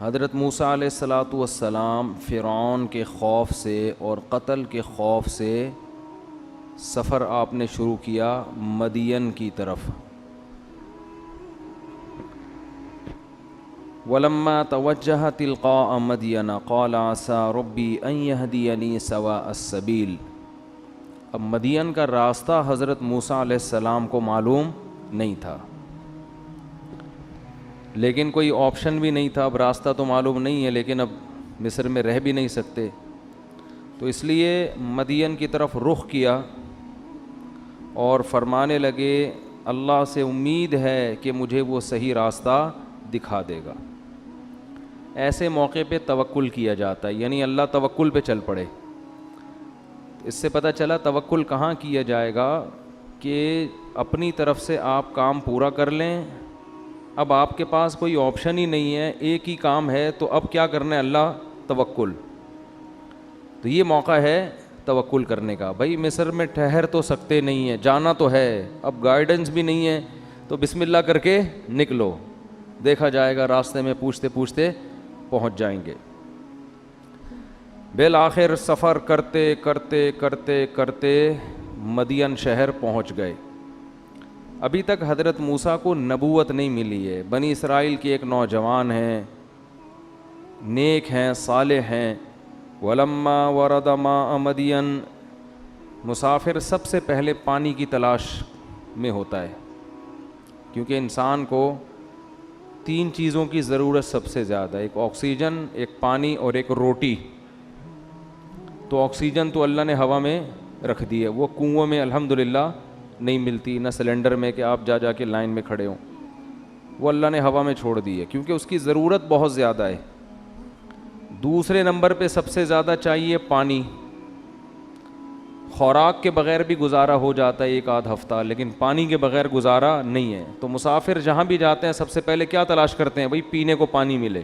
حضرت موسیٰ علیہ الصلاۃ والسلام فرعون کے خوف سے اور قتل کے خوف سے سفر آپ نے شروع کیا مدین کی طرف. وَلَمَّا تَوَجَّهَ تِلْقَاءَ مَدْيَنَ قَالَ عَسَىٰ رَبِّي أَن يَهْدِيَنِي سَوَاءَ السَّبِيلِ. اب مدین کا راستہ حضرت موسیٰ علیہ السلام کو معلوم نہیں تھا، لیکن کوئی آپشن بھی نہیں تھا. اب راستہ تو معلوم نہیں ہے لیکن اب مصر میں رہ بھی نہیں سکتے، تو اس لیے مدین کی طرف رخ کیا اور فرمانے لگے اللہ سے امید ہے کہ مجھے وہ صحیح راستہ دکھا دے گا. ایسے موقع پہ توکل کیا جاتا ہے، یعنی اللہ توکل پہ چل پڑے. اس سے پتہ چلا توکل کہاں کیا جائے گا کہ اپنی طرف سے آپ کام پورا کر لیں. اب آپ کے پاس کوئی آپشن ہی نہیں ہے، ایک ہی کام ہے، تو اب کیا کرنا ہے؟ اللہ توکل. تو یہ موقع ہے توکل کرنے کا. بھائی مصر میں ٹھہر تو سکتے نہیں ہیں، جانا تو ہے، اب گائیڈنس بھی نہیں ہے، تو بسم اللہ کر کے نکلو، دیکھا جائے گا، راستے میں پوچھتے پوچھتے پہنچ جائیں گے. بالآخر سفر کرتے کرتے کرتے کرتے مدین شہر پہنچ گئے. ابھی تک حضرت موسیٰ کو نبوت نہیں ملی ہے. بنی اسرائیل کے ایک نوجوان ہیں، نیک ہیں، صالح ہیں. وَلَمَّا وَرَدَ مَاءَ مَدْيَنَ، مسافر سب سے پہلے پانی کی تلاش میں ہوتا ہے، کیونکہ انسان کو 3 چیزوں کی ضرورت سب سے زیادہ، ایک آکسیجن، ایک پانی اور ایک روٹی. تو آکسیجن تو اللہ نے ہوا میں رکھ دی ہے، وہ کنووں میں الحمدللہ نہیں ملتی، نہ سلنڈر میں کہ آپ جا کے لائن میں کھڑے ہوں، وہ اللہ نے ہوا میں چھوڑ دی ہے کیونکہ اس کی ضرورت بہت زیادہ ہے. دوسرے نمبر پہ سب سے زیادہ چاہیے پانی. خوراک کے بغیر بھی گزارا ہو جاتا ہے ایک آدھ ہفتہ، لیکن پانی کے بغیر گزارا نہیں ہے. تو مسافر جہاں بھی جاتے ہیں سب سے پہلے کیا تلاش کرتے ہیں؟ بھائی پینے کو پانی ملے.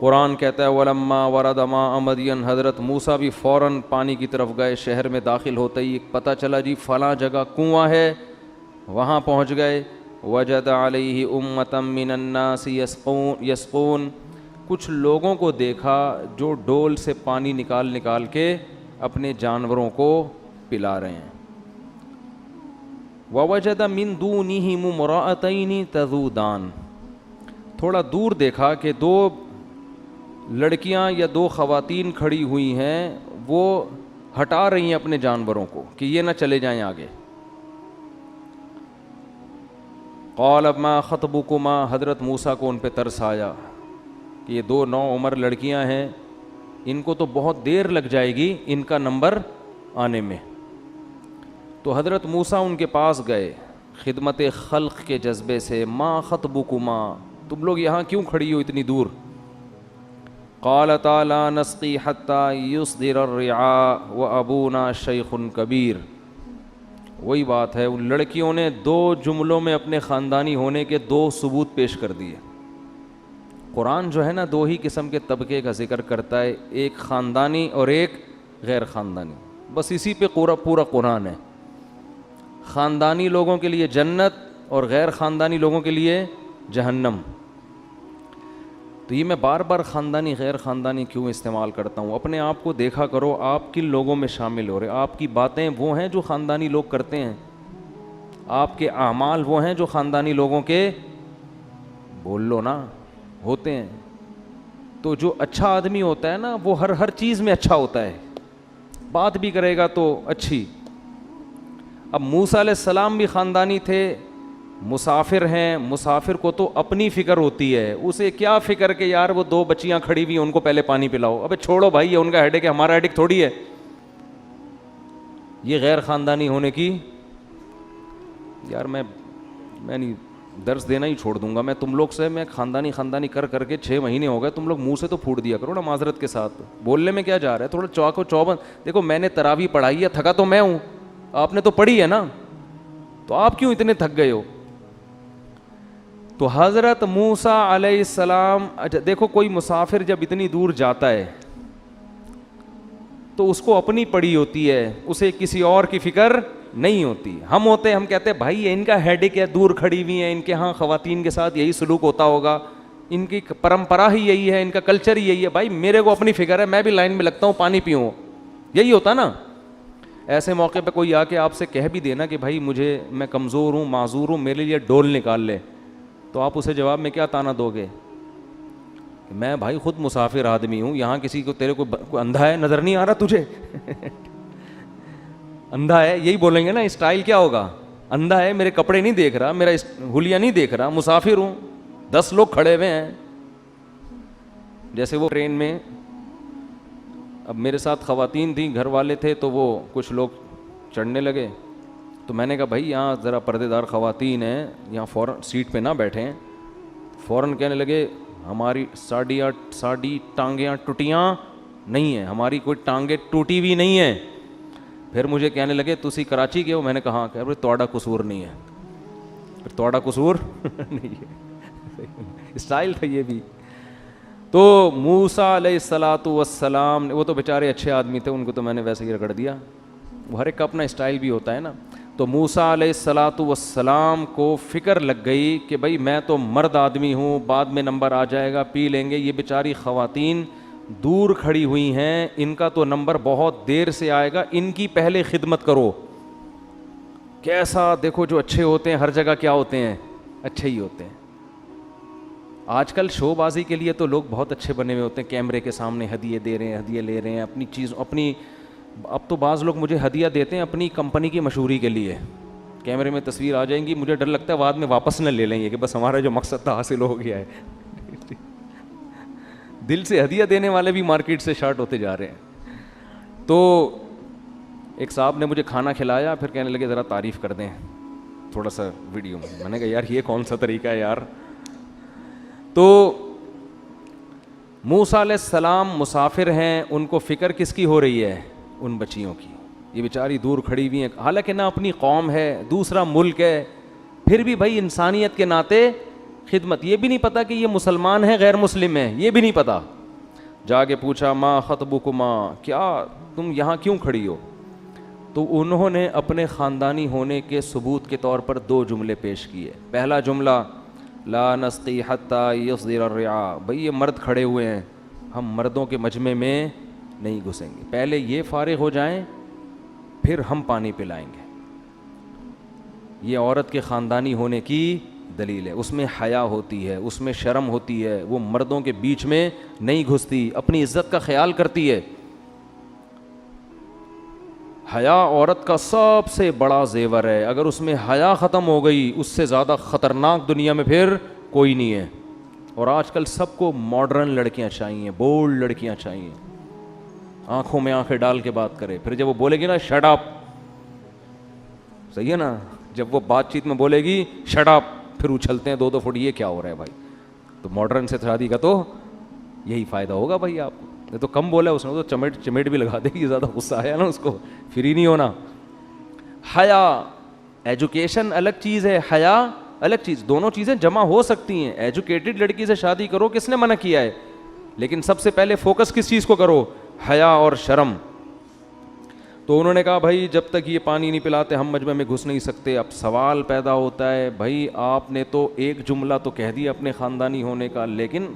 قرآن کہتا ہے وَلَمَّا وَرَدَ مَاءَ مَدْيَنَ، حضرت موسیٰ بھی فوراً پانی کی طرف گئے. شہر میں داخل ہوتے ہی پتہ چلا جی فلاں جگہ کنواں ہے، وہاں پہنچ گئے. وَجَدَ عَلَيْهِ أُمَّةً مِّنَ النَّاسِ يَسْقُونَ، کچھ لوگوں کو دیکھا جو ڈول سے پانی نکال کے اپنے جانوروں کو پلا رہے ہیں. وَوَجَدَ مِن دُونِهِمُ امْرَأَتَيْنِ تَذُودَانِ، تھوڑا دور دیکھا کہ 2 لڑکیاں یا 2 خواتین کھڑی ہوئی ہیں، وہ ہٹا رہی ہیں اپنے جانوروں کو کہ یہ نہ چلے جائیں آگے. قال ما خطبکما، حضرت موسیٰ کو ان پہ ترس آیا کہ یہ 2 نوعمر لڑکیاں ہیں، ان کو تو بہت دیر لگ جائے گی ان کا نمبر آنے میں. تو حضرت موسیٰ ان کے پاس گئے خدمت خلق کے جذبے سے. ما خطبکما، تم لوگ یہاں کیوں کھڑی ہو اتنی دور؟ قالتا لا نسقی حتی یصدر الرعاء وابونا شیخ کبیر. وہی بات ہے، ان لڑکیوں نے 2 جملوں میں اپنے خاندانی ہونے کے 2 ثبوت پیش کر دیے. قرآن جو ہے نا 2 ہی قسم کے طبقے کا ذکر کرتا ہے، ایک خاندانی اور ایک غیر خاندانی. بس اسی پہ پورا قرآن ہے. خاندانی لوگوں کے لیے جنت اور غیر خاندانی لوگوں کے لیے جہنم. تو یہ میں بار بار خاندانی غیر خاندانی کیوں استعمال کرتا ہوں؟ اپنے آپ کو دیکھا کرو آپ کن لوگوں میں شامل ہو رہے. آپ کی باتیں وہ ہیں جو خاندانی لوگ کرتے ہیں، آپ کے اعمال وہ ہیں جو خاندانی لوگوں کے بول لو نا ہوتے ہیں. تو جو اچھا آدمی ہوتا ہے نا وہ ہر چیز میں اچھا ہوتا ہے، بات بھی کرے گا تو اچھی. اب موسیٰ علیہ السلام بھی خاندانی تھے، مسافر ہیں، مسافر کو تو اپنی فکر ہوتی ہے، اسے کیا فکر کہ یار وہ 2 بچیاں کھڑی ہوئی ان کو پہلے پانی پلاؤ. ابے چھوڑو بھائی، یہ ان کا ہیڈک ہے، ہمارا ہیڈک تھوڑی ہے. یہ غیر خاندانی ہونے کی، یار میں نہیں درس دینا ہی چھوڑ دوں گا. میں تم لوگ سے میں خاندانی کر کے 6 مہینے ہو گئے. تم لوگ منہ سے تو پھوٹ دیا کرو نا معذرت کے ساتھ. بولنے میں کیا جا رہا ہے؟ تھوڑا چوکو چوبند. دیکھو میں نے تراویح پڑھائی ہے، تھکا تو میں ہوں، آپ نے تو پڑھی ہے نا، تو آپ کیوں اتنے تھک گئے ہو؟ تو حضرت موسیٰ علیہ السلام، دیکھو کوئی مسافر جب اتنی دور جاتا ہے تو اس کو اپنی پڑی ہوتی ہے، اسے کسی اور کی فکر نہیں ہوتی. ہم ہوتے ہیں، ہم کہتے ہیں بھائی ان کا ہیڈک ہے، دور کھڑی ہوئی ہیں، ان کے ہاں خواتین کے ساتھ یہی سلوک ہوتا ہوگا، ان کی پرمپرا ہی یہی ہے, ان کا کلچر ہی یہی ہے. بھائی میرے کو اپنی فکر ہے, میں بھی لائن میں لگتا ہوں, پانی پیوں, یہی ہوتا نا. ایسے موقع پہ کوئی آ کے آپ سے کہہ بھی دینا کہ بھائی مجھے, میں کمزور ہوں, معذور ہوں, میرے لیے ڈول نکال لے, تو آپ اسے جواب میں کیا تانا دو گے؟ میں بھائی خود مسافر آدمی ہوں, یہاں کسی کو, تیرے کو اندھا ہے, نظر نہیں آ رہا تجھے؟ اندھا ہے, یہی بولیں گے نا. اسٹائل کیا ہوگا؟ اندھا ہے, میرے کپڑے نہیں دیکھ رہا, میرا حلیہ نہیں دیکھ رہا, مسافر ہوں, 10 لوگ کھڑے ہوئے ہیں. جیسے وہ ٹرین میں, اب میرے ساتھ خواتین تھیں, گھر والے تھے, تو وہ کچھ لوگ چڑھنے لگے, تو میں نے کہا بھائی یہاں ذرا پردے دار خواتین ہیں, یہاں فوراً سیٹ پہ نہ بیٹھیں. فوراً کہنے لگے ہماری ساڑی ٹانگیاں ٹوٹیاں نہیں ہیں, ہماری کوئی ٹانگیں ٹوٹی ہوئی نہیں ہیں. پھر مجھے کہنے لگے تسی کراچی کے ہو؟ میں نے کہا کہ بھائی توڑا قصور نہیں ہے. پھر توڑا قصور نہیں ہے, اسٹائل تھا یہ بھی. تو موسیٰ علیہ الصلاۃ والسلام, وہ تو بیچارے اچھے آدمی تھے, ان کو تو میں نے ویسے ہی رگڑ دیا. وہ ہر ایک کا اپنا اسٹائل بھی ہوتا ہے نا. تو موسیٰ علیہ الصلاۃ والسلام کو فکر لگ گئی کہ بھائی میں تو مرد آدمی ہوں, بعد میں نمبر آ جائے گا, پی لیں گے. یہ بیچاری خواتین دور کھڑی ہوئی ہیں, ان کا تو نمبر بہت دیر سے آئے گا, ان کی پہلے خدمت کرو. کیسا دیکھو, جو اچھے ہوتے ہیں ہر جگہ کیا ہوتے ہیں؟ اچھے ہی ہوتے ہیں. آج کل شو بازی کے لیے تو لوگ بہت اچھے بنے ہوئے ہوتے ہیں, کیمرے کے سامنے ہدیے دے رہے ہیں, ہدیے لے رہے ہیں, اپنی چیز اپنی. اب تو بعض لوگ مجھے ہدیہ دیتے ہیں اپنی کمپنی کی مشہوری کے لیے. کیمرے میں تصویر آ جائیں گی, مجھے ڈر لگتا ہے بعد میں واپس نہ لے لیں گے کہ بس ہمارا جو مقصد تھا حاصل ہو گیا ہے. دل سے ہدیہ دینے والے بھی مارکیٹ سے شارٹ ہوتے جا رہے ہیں. تو ایک صاحب نے مجھے کھانا کھلایا, پھر کہنے لگے ذرا تعریف کر دیں تھوڑا سا ویڈیو میں. میں نے کہا یار یہ کون سا طریقہ ہے یار. تو موسیٰ علیہ السلام مسافر ہیں, ان کو فکر کس کی ہو رہی ہے؟ ان بچیوں کی. یہ بیچاری دور کھڑی ہوئی ہیں, حالانکہ نہ اپنی قوم ہے, دوسرا ملک ہے, پھر بھی بھائی انسانیت کے ناطے خدمت. یہ بھی نہیں پتا کہ یہ مسلمان ہیں غیر مسلم ہیں, یہ بھی نہیں پتا. جا کے پوچھا ما خطبکما, کیا تم یہاں کیوں کھڑی ہو؟ تو انہوں نے اپنے خاندانی ہونے کے ثبوت کے طور پر 2 جملے پیش کیے. پہلا جملہ لا نسقی حتی یصدر الرعاء, بھئی یہ مرد کھڑے ہوئے ہیں, ہم مردوں کے مجمع میں نہیں گھسیں گے, پہلے یہ فارغ ہو جائیں پھر ہم پانی پلائیں گے. یہ عورت کے خاندانی ہونے کی دلیل ہے. اس میں حیا ہوتی ہے, اس میں شرم ہوتی ہے, وہ مردوں کے بیچ میں نہیں گھستی, اپنی عزت کا خیال کرتی ہے. حیا عورت کا سب سے بڑا زیور ہے. اگر اس میں حیا ختم ہو گئی, اس سے زیادہ خطرناک دنیا میں پھر کوئی نہیں ہے. اور آج کل سب کو ماڈرن لڑکیاں چاہیے, بولڈ لڑکیاں چاہیے, آنکھوں میں آنکھیں ڈال کے بات کرے. پھر جب وہ بولے گی نا شٹ اپ, صحیح ہے نا, جب وہ بات چیت میں بولے گی شٹ اپ, پھر اچھلتے ہیں 2-2 فٹ. یہ کیا ہو رہا ہے بھائی؟ تو ماڈرن سے شادی کا تو یہی فائدہ ہوگا بھائی آپ کو. یہ تو کم بولا اس نے, تو چمیٹ بھی لگا دے گی, زیادہ غصہ آیا نا اس کو. فری نہیں ہونا. حیا, ایجوکیشن الگ چیز ہے, حیا الگ چیز, دونوں چیزیں جمع ہو سکتی ہیں. ایجوکیٹڈ لڑکی سے شادی کرو, کس نے منع کیا ہے؟ لیکن سب سے پہلے فوکس کس چیز کو کرو؟ حیا اور شرم. تو انہوں نے کہا بھائی جب تک یہ پانی نہیں پلاتے ہم مجمع میں گھس نہیں سکتے. اب سوال پیدا ہوتا ہے, بھائی آپ نے تو ایک جملہ تو کہہ دیا اپنے خاندانی ہونے کا, لیکن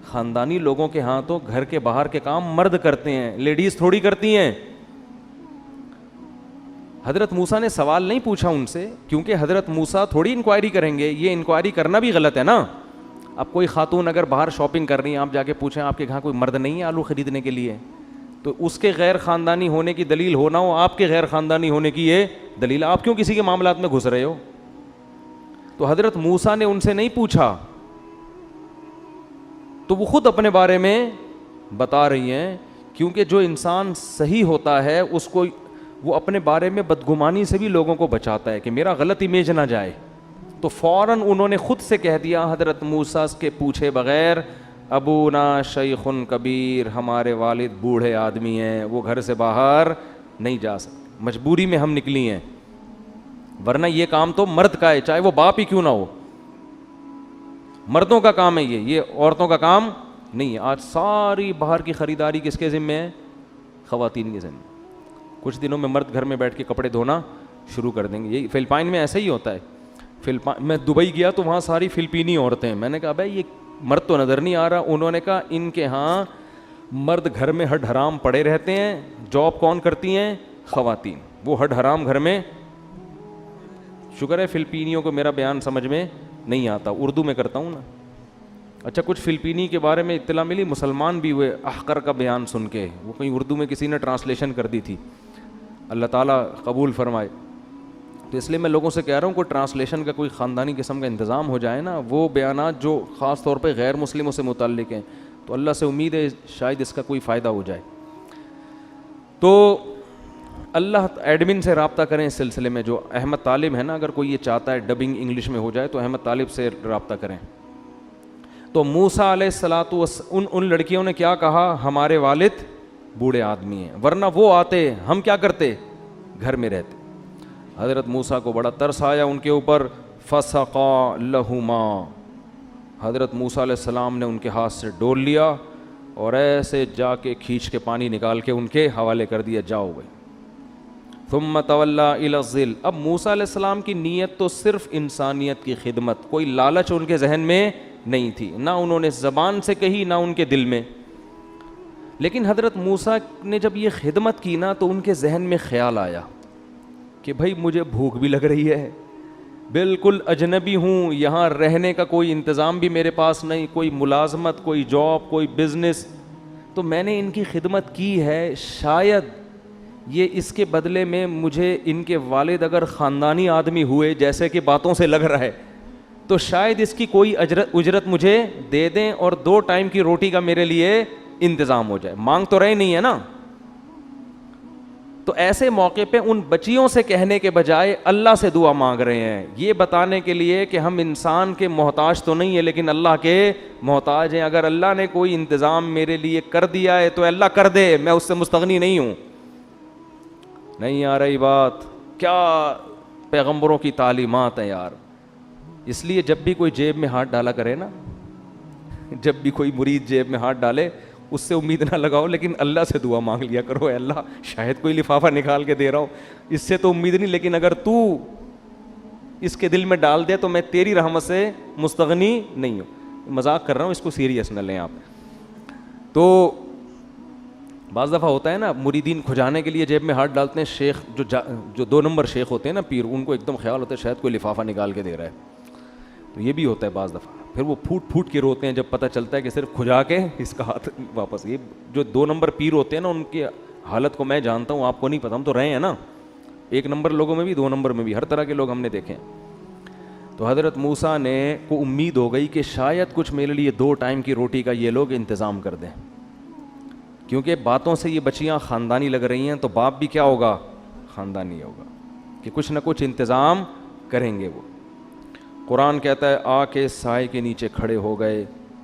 خاندانی لوگوں کے ہاں تو گھر کے باہر کے کام مرد کرتے ہیں, لیڈیز تھوڑی کرتی ہیں. حضرت موسیٰ نے سوال نہیں پوچھا ان سے, کیونکہ حضرت موسیٰ تھوڑی انکوائری کریں گے. یہ انکوائری کرنا بھی غلط ہے نا. اب کوئی خاتون اگر باہر شاپنگ کر رہی ہیں, آپ جا کے پوچھیں آپ کے گھر کوئی مرد نہیں ہے آلو خریدنے کے لیے, تو اس کے غیر خاندانی ہونے کی دلیل ہونا ہو آپ کے غیر خاندانی ہونے کی یہ دلیل. آپ کیوں کسی کے معاملات میں گھس رہے ہو؟ تو حضرت موسیٰ نے ان سے نہیں پوچھا, تو وہ خود اپنے بارے میں بتا رہی ہیں. کیونکہ جو انسان صحیح ہوتا ہے اس کو وہ اپنے بارے میں بدگمانی سے بھی لوگوں کو بچاتا ہے کہ میرا غلط امیج نہ جائے. تو فوراً انہوں نے خود سے کہہ دیا حضرت موسیٰ کے پوچھے بغیر, ابونا شیخ کبیر, ہمارے والد بوڑھے آدمی ہیں, وہ گھر سے باہر نہیں جا سکتے, مجبوری میں ہم نکلی ہیں, ورنہ یہ کام تو مرد کا ہے, چاہے وہ باپ ہی کیوں نہ ہو. مردوں کا کام ہے یہ عورتوں کا کام نہیں ہے. آج ساری باہر کی خریداری کس کے ذمہ ہے؟ خواتین کے ذمہ. کچھ دنوں میں مرد گھر میں بیٹھ کے کپڑے دھونا شروع کر دیں گے. یہی فلپائن میں ایسا ہی ہوتا ہے. میں دبئی گیا تو وہاں ساری فلپینی عورتیں ہیں. میں نے کہا بھائی مرد تو نظر نہیں آ رہا. انہوں نے کہا ان کے ہاں مرد گھر میں ہڈ حرام پڑے رہتے ہیں, جاب کون کرتی ہیں؟ خواتین. وہ ہڈ حرام گھر میں, شکر ہے فلپینیوں کو میرا بیان سمجھ میں نہیں آتا, اردو میں کرتا ہوں نا. اچھا کچھ فلپینی کے بارے میں اطلاع ملی, مسلمان بھی ہوئے احقر کا بیان سن کے, وہ کہیں اردو میں کسی نے ٹرانسلیشن کر دی تھی, اللہ تعالیٰ قبول فرمائے. تو اس لیے میں لوگوں سے کہہ رہا ہوں کوئی ٹرانسلیشن کا کوئی خاندانی قسم کا انتظام ہو جائے نا, وہ بیانات جو خاص طور پہ غیر مسلموں سے متعلق ہیں, تو اللہ سے امید ہے شاید اس کا کوئی فائدہ ہو جائے. تو اللہ ایڈمن سے رابطہ کریں اس سلسلے میں. جو احمد طالب ہے نا, اگر کوئی یہ چاہتا ہے ڈبنگ انگلش میں ہو جائے تو احمد طالب سے رابطہ کریں. تو موسیٰ علیہ السلام ان لڑکیوں نے کیا کہا, ہمارے والد بوڑھے آدمی ہیں, ورنہ وہ آتے ہم کیا کرتے, گھر میں رہتے. حضرت موسیٰ کو بڑا ترس آیا ان کے اوپر. فسقا لہما, حضرت موسیٰ علیہ السلام نے ان کے ہاتھ سے ڈول لیا اور ایسے جا کے کھینچ کے پانی نکال کے ان کے حوالے کر دیا, جاؤ بھائی. ثم تولی الی الظل, اب موسیٰ علیہ السلام کی نیت تو صرف انسانیت کی خدمت, کوئی لالچ ان کے ذہن میں نہیں تھی, نہ انہوں نے زبان سے کہی نہ ان کے دل میں. لیکن حضرت موسیٰ نے جب یہ خدمت کی نا تو ان کے ذہن میں خیال آیا کہ بھائی مجھے بھوک بھی لگ رہی ہے, بالکل اجنبی ہوں, یہاں رہنے کا کوئی انتظام بھی میرے پاس نہیں, کوئی ملازمت, کوئی جاب, کوئی بزنس, تو میں نے ان کی خدمت کی ہے, شاید یہ اس کے بدلے میں مجھے ان کے والد اگر خاندانی آدمی ہوئے جیسے کہ باتوں سے لگ رہا ہے تو شاید اس کی کوئی اجرت مجھے دے دیں اور 2 ٹائم کی روٹی کا میرے لیے انتظام ہو جائے. مانگ تو رہے نہیں ہے نا. تو ایسے موقع پہ ان بچیوں سے کہنے کے بجائے اللہ سے دعا مانگ رہے ہیں, یہ بتانے کے لیے کہ ہم انسان کے محتاج تو نہیں ہیں لیکن اللہ کے محتاج ہیں. اگر اللہ نے کوئی انتظام میرے لیے کر دیا ہے تو اللہ کر دے, میں اس سے مستغنی نہیں ہوں. نہیں آ رہی بات, کیا پیغمبروں کی تعلیمات ہیں یار. اس لیے جب بھی کوئی جیب میں ہاتھ ڈالا کرے نا, جب بھی کوئی مرید جیب میں ہاتھ ڈالے اس سے امید نہ لگاؤ, لیکن اللہ سے دعا مانگ لیا کرو, اے اللہ شاید کوئی لفافہ نکال کے دے رہا ہوں, اس سے تو امید نہیں, لیکن اگر تو اس کے دل میں ڈال دے تو میں تیری رحمت سے مستغنی نہیں ہوں. مذاق کر رہا ہوں, اس کو سیریس نہ لیں آپ. تو بعض دفعہ ہوتا ہے نا مریدین کھجانے کے لیے جیب میں ہاتھ ڈالتے ہیں, شیخ جو 2 نمبر شیخ ہوتے ہیں نا پیر, ان کو ایک دم خیال ہوتا ہے شاید کوئی لفافہ نکال کے دے رہا ہے, تو یہ بھی ہوتا ہے بعض دفعہ. پھر وہ پھوٹ کے روتے ہیں جب پتہ چلتا ہے کہ صرف کھجا کے اس کا ہاتھ واپس. یہ جو 2 نمبر پیر ہوتے ہیں نا, ان کی حالت کو میں جانتا ہوں, آپ کو نہیں پتہ, ہم تو رہے ہیں نا 1 نمبر لوگوں میں بھی 2 نمبر میں بھی, ہر طرح کے لوگ ہم نے دیکھے. تو حضرت موسیٰ نے کو امید ہو گئی کہ شاید کچھ میرے لیے 2 ٹائم کی روٹی کا یہ لوگ انتظام کر دیں, کیونکہ باتوں سے یہ بچیاں خاندانی لگ رہی ہیں, تو باپ بھی کیا ہوگا, خاندانی ہوگا, کہ کچھ نہ کچھ انتظام کریں گے وہ. قرآن کہتا ہے آ کے سائے کے نیچے کھڑے ہو گئے,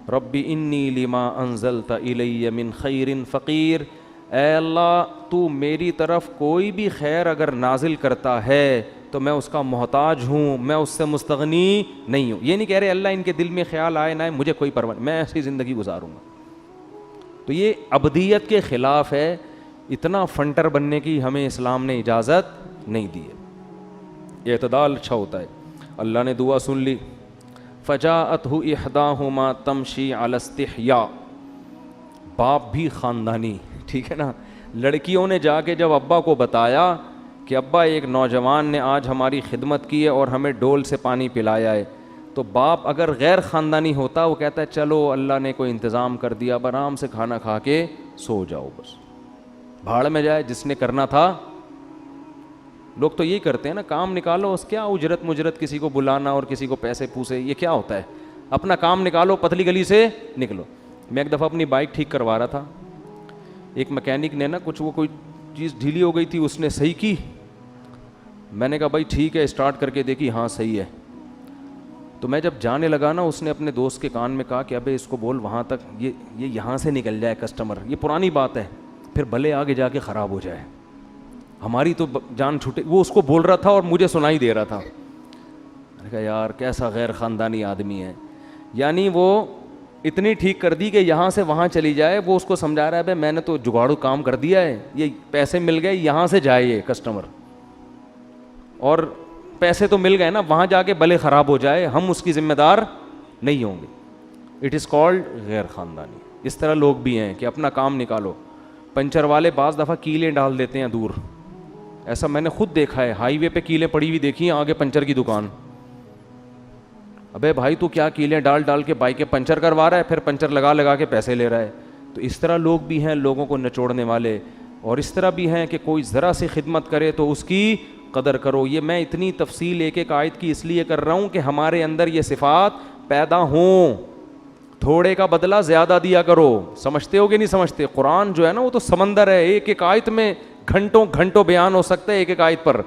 ربی انی لما انزلت الی من خیر فقیر, اے اللہ تو میری طرف کوئی بھی خیر اگر نازل کرتا ہے تو میں اس کا محتاج ہوں, میں اس سے مستغنی نہیں ہوں. یہ نہیں کہہ رہے اللہ ان کے دل میں خیال آئے نہ مجھے کوئی پرواہ نہیں, میں ایسی زندگی گزاروں گا. تو یہ ابدیت کے خلاف ہے, اتنا فنٹر بننے کی ہمیں اسلام نے اجازت نہیں دی ہے. اعتدال اچھا ہوتا ہے. اللہ نے دعا سن لی. فجاءتہ احداہما تمشی علی استحیاء, باپ بھی خاندانی, ٹھیک ہے نا. لڑکیوں نے جا کے جب ابا کو بتایا کہ ابا ایک نوجوان نے آج ہماری خدمت کی ہے اور ہمیں ڈول سے پانی پلایا ہے, تو باپ اگر غیر خاندانی ہوتا وہ کہتا ہے چلو اللہ نے کوئی انتظام کر دیا, اب آرام سے کھانا کھا کے سو جاؤ, بس بھاڑ میں جائے جس نے کرنا تھا. لوگ تو یہی کرتے ہیں نا, کام نکالو, اس کیا اجرت مجرت, کسی کو بلانا اور کسی کو پیسے پوسے, یہ کیا ہوتا ہے, اپنا کام نکالو, پتلی گلی سے نکلو. میں ایک دفعہ اپنی بائک ٹھیک کروا رہا تھا, ایک میکینک نے نا کوئی چیز ڈھیلی ہو گئی تھی, اس نے صحیح کی. میں نے کہا بھائی ٹھیک ہے, اسٹارٹ کر کے دیکھی, ہاں صحیح ہے. تو میں جب جانے لگا نا, اس نے اپنے دوست کے کان میں کہا کہ ابے اس کو بول وہاں تک, یہ یہاں سے نکل جائے کسٹمر, یہ پرانی بات ہے, پھر بھلے آگے جا کے خراب ہو جائے, ہماری تو جان چھوٹے. وہ اس کو بول رہا تھا اور مجھے سنائی دے رہا تھا. میں نے کہا یار کیسا غیر خاندانی آدمی ہے, یعنی وہ اتنی ٹھیک کر دی کہ یہاں سے وہاں چلی جائے. وہ اس کو سمجھا رہا ہے بھائی میں نے تو جگاڑو کام کر دیا ہے, یہ پیسے مل گئے, یہاں سے جائے یہ کسٹمر, اور پیسے تو مل گئے نا, وہاں جا کے بھلے خراب ہو جائے, ہم اس کی ذمہ دار نہیں ہوں گے. اٹ از کالڈ غیر خاندانی. اس طرح لوگ بھی ہیں کہ اپنا کام نکالو. پنچر والے بعض دفعہ کیلیں ڈال دیتے ہیں دور, ایسا میں نے خود دیکھا ہے, ہائی وے پہ کیلیں پڑی ہوئی دیکھی ہیں, آگے پنچر کی دکان. ابے بھائی تو کیا کیلیں ڈال ڈال کے بائکیں پنچر کروا رہا ہے, پھر پنچر لگا لگا کے پیسے لے رہا ہے. تو اس طرح لوگ بھی ہیں لوگوں کو نچوڑنے والے, اور اس طرح بھی ہیں کہ کوئی ذرا سی خدمت کرے تو اس کی قدر کرو. یہ میں اتنی تفصیل ایک ایک آیت کی اس لیے کر رہا ہوں کہ ہمارے اندر یہ صفات پیدا ہوں. تھوڑے کا بدلہ زیادہ دیا کرو. سمجھتے ہو کہ نہیں سمجھتے؟ قرآن جو ہے نا وہ تو سمندر ہے, ایک ایک آیت میں گھنٹوں گھنٹوں بیان ہو سکتا ہے ایک ایک آیت پر.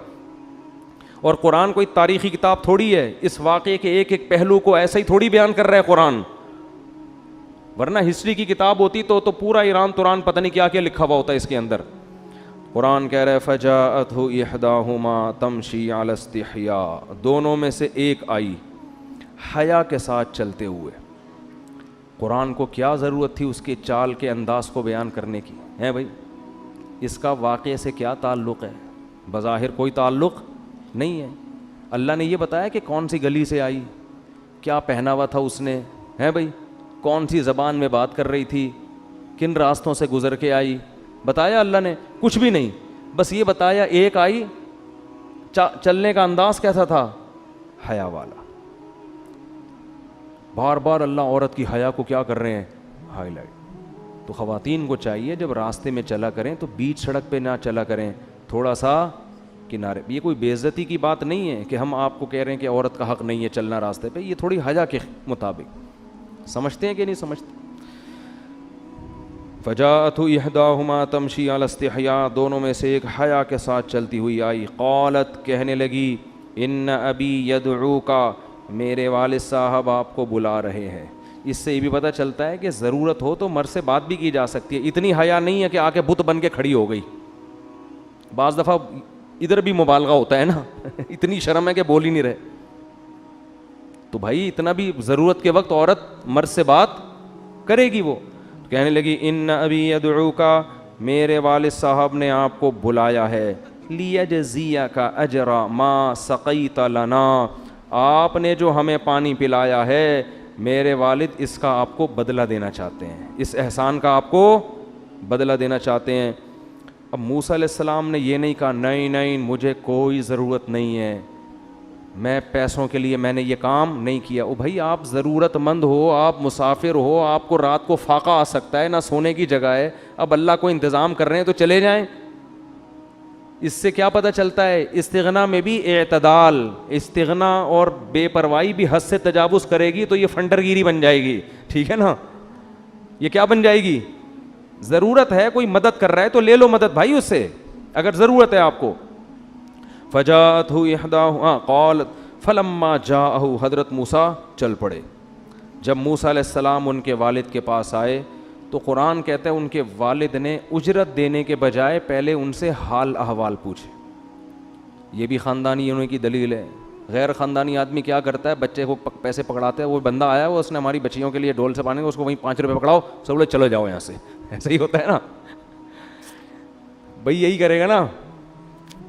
اور قرآن کوئی تاریخی کتاب تھوڑی ہے, اس واقعے کے ایک ایک پہلو کو ایسا ہی تھوڑی بیان کر رہا ہے قرآن. ورنہ ہسٹری کی کتاب ہوتی تو پورا ایران توران پتہ نہیں کیا کیا لکھا ہوا ہوتا ہے اس کے اندر. قرآن کہہ رہا ہے فجاءتہ احداہما تمشی علی استحیاء, دونوں میں سے ایک آئی حیا کے ساتھ چلتے ہوئے. قرآن کو کیا ضرورت تھی اس کے چال کے انداز کو بیان کرنے کی ہے بھائی؟ اس کا واقعے سے کیا تعلق ہے؟ بظاہر کوئی تعلق نہیں ہے. اللہ نے یہ بتایا کہ کون سی گلی سے آئی, کیا پہنا ہوا تھا اس نے, ہے بھائی, کون سی زبان میں بات کر رہی تھی, کن راستوں سے گزر کے آئی, بتایا اللہ نے؟ کچھ بھی نہیں. بس یہ بتایا ایک آئی, چلنے کا انداز کیسا تھا؟ حیا والا. بار بار اللہ عورت کی حیا کو کیا کر رہے ہیں؟ High light. تو خواتین کو چاہیے جب راستے میں چلا کریں تو بیچ سڑک پہ نہ چلا کریں, تھوڑا سا کنارے. یہ کوئی بے عزتی کی بات نہیں ہے کہ ہم آپ کو کہہ رہے ہیں کہ عورت کا حق نہیں ہے چلنا راستے پہ, یہ تھوڑی حیا کے مطابق. سمجھتے ہیں کہ نہیں سمجھتے؟ فجاءت احداہما تمشی علی استحیاء, دونوں میں سے ایک حیا کے ساتھ چلتی ہوئی آئی. قالت, کہنے لگی, ان ابی یدعوکا, میرے والد صاحب آپ کو بلا رہے ہیں. اس سے یہ بھی پتہ چلتا ہے کہ ضرورت ہو تو مرد سے بات بھی کی جا سکتی ہے. اتنی حیا نہیں ہے کہ آ کے بت بن کے کھڑی ہو گئی. بعض دفعہ ادھر بھی مبالغہ ہوتا ہے نا, اتنی شرم ہے کہ بول ہی نہیں رہے. تو بھائی اتنا بھی ضرورت کے وقت عورت مرد سے بات کرے گی. وہ کہنے لگی ان ابی یدعوکا, میرے والد صاحب نے آپ کو بلایا ہے, لیجزیک اجر ما سقیت لنا, آپ نے جو ہمیں پانی پلایا ہے میرے والد اس کا آپ کو بدلہ دینا چاہتے ہیں, اس احسان کا آپ کو بدلہ دینا چاہتے ہیں. اب موسیٰ علیہ السلام نے یہ نہیں کہا نہیں نہیں مجھے کوئی ضرورت نہیں ہے, میں پیسوں کے لیے میں نے یہ کام نہیں کیا. او بھائی آپ ضرورت مند ہو, آپ مسافر ہو, آپ کو رات کو فاقہ آ سکتا ہے, نہ سونے کی جگہ ہے, اب اللہ کو انتظام کر رہے ہیں تو چلے جائیں. اس سے کیا پتہ چلتا ہے؟ استغنا میں بھی اعتدال. استغنا اور بے پرواہی بھی حد سے تجاوز کرے گی تو یہ فنڈر گیری بن جائے گی, ٹھیک ہے نا؟ یہ کیا بن جائے گی؟ ضرورت ہے, کوئی مدد کر رہا ہے تو لے لو مدد بھائی اس سے, اگر ضرورت ہے آپ کو. فجاءتہ احداہما قالت فلما جاءہ, حضرت موسیٰ چل پڑے. جب موسیٰ علیہ السلام ان کے والد کے پاس آئے تو قرآن کہتا ہے ان کے والد نے اجرت دینے کے بجائے پہلے ان سے حال احوال پوچھے. یہ بھی خاندانی ہونے کی دلیل ہے. غیر خاندانی آدمی کیا کرتا ہے؟ بچے کو پیسے پکڑاتا ہے, وہ بندہ آیا وہ اس نے ہماری بچیوں کے لیے ڈول سے پانے, اس کو وہیں 5 روپے پکڑاؤ, سب لوگ چلو جاؤ یہاں سے. ایسا ہی ہوتا ہے نا بھائی, یہی کرے گا نا.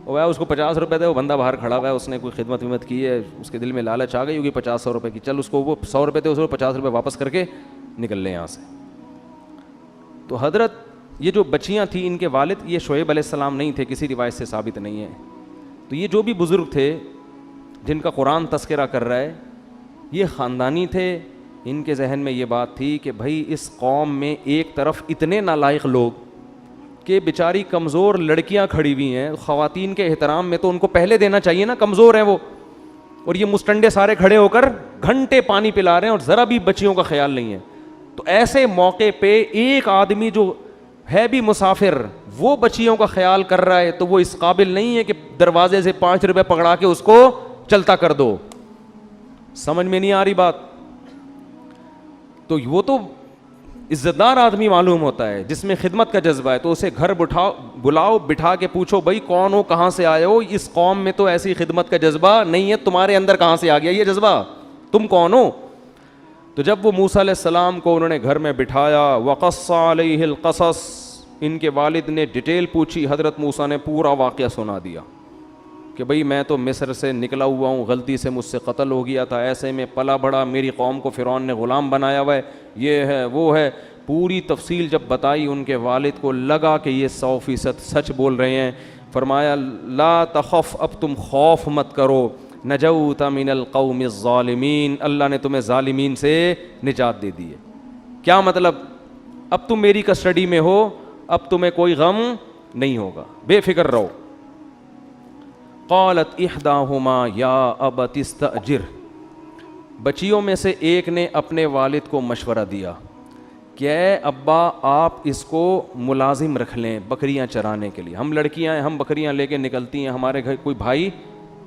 وہ اس کو 50 روپے دے, وہ بندہ باہر کھڑا ہوا ہے, اس نے کوئی خدمت ومت کی ہے, اس کے دل میں لالچ آ گئی ہوگی 50-100 روپے کی, چل اس کو وہ 100 روپے دے, اس کو 50 روپے واپس کر کے نکل لیں یہاں سے. تو حضرت یہ جو بچیاں تھیں ان کے والد یہ شعیب علیہ السلام نہیں تھے, کسی روایت سے ثابت نہیں ہے. تو یہ جو بھی بزرگ تھے جن کا قرآن تذکرہ کر رہا ہے یہ خاندانی تھے. ان کے ذہن میں یہ بات تھی کہ بھائی اس قوم میں ایک طرف اتنے نالائق لوگ کہ بیچاری کمزور لڑکیاں کھڑی ہوئی ہیں, خواتین کے احترام میں تو ان کو پہلے دینا چاہیے نا, کمزور ہیں وہ, اور یہ مستنڈے سارے کھڑے ہو کر گھنٹے پانی پلا رہے ہیں اور ذرا بھی بچیوں کا خیال نہیں ہے. تو ایسے موقع پہ ایک آدمی جو ہے بھی مسافر وہ بچیوں کا خیال کر رہا ہے تو وہ اس قابل نہیں ہے کہ دروازے سے 5 روپے پکڑا کے اس کو چلتا کر دو. سمجھ میں نہیں آ رہی بات؟ تو وہ تو عزت دار آدمی معلوم ہوتا ہے جس میں خدمت کا جذبہ ہے, تو اسے گھر بلاؤ, بٹھا کے پوچھو بھائی کون ہو, کہاں سے آئے ہو, اس قوم میں تو ایسی خدمت کا جذبہ نہیں ہے, تمہارے اندر کہاں سے آ گیا یہ جذبہ, تم کون ہو؟ تو جب وہ موسیٰ علیہ السلام کو انہوں نے گھر میں بٹھایا, وقص علیہ القصص, ان کے والد نے ڈیٹیل پوچھی, حضرت موسیٰ نے پورا واقعہ سنا دیا کہ بھئی میں تو مصر سے نکلا ہوا ہوں, غلطی سے مجھ سے قتل ہو گیا تھا, ایسے میں پلا بڑا, میری قوم کو فرعون نے غلام بنایا ہوا ہے, یہ ہے وہ ہے. پوری تفصیل جب بتائی ان کے والد کو لگا کہ یہ 100% سچ بول رہے ہیں. فرمایا لا تخف, اب تم خوف مت کرو, نجوت من القوم الظالمین, اللہ نے تمہیں ظالمین سے نجات دے دی ہے. کیا مطلب؟ اب تم میری کسٹڈی میں ہو, اب تمہیں کوئی غم نہیں ہوگا, بے فکر رہو. قالت احداہما یا ابت استاجر, بچیوں میں سے ایک نے اپنے والد کو مشورہ دیا کہ اے ابا آپ اس کو ملازم رکھ لیں بکریاں چرانے کے لیے. ہم لڑکیاں ہیں, ہم بکریاں لے کے نکلتی ہیں, ہمارے گھر کوئی بھائی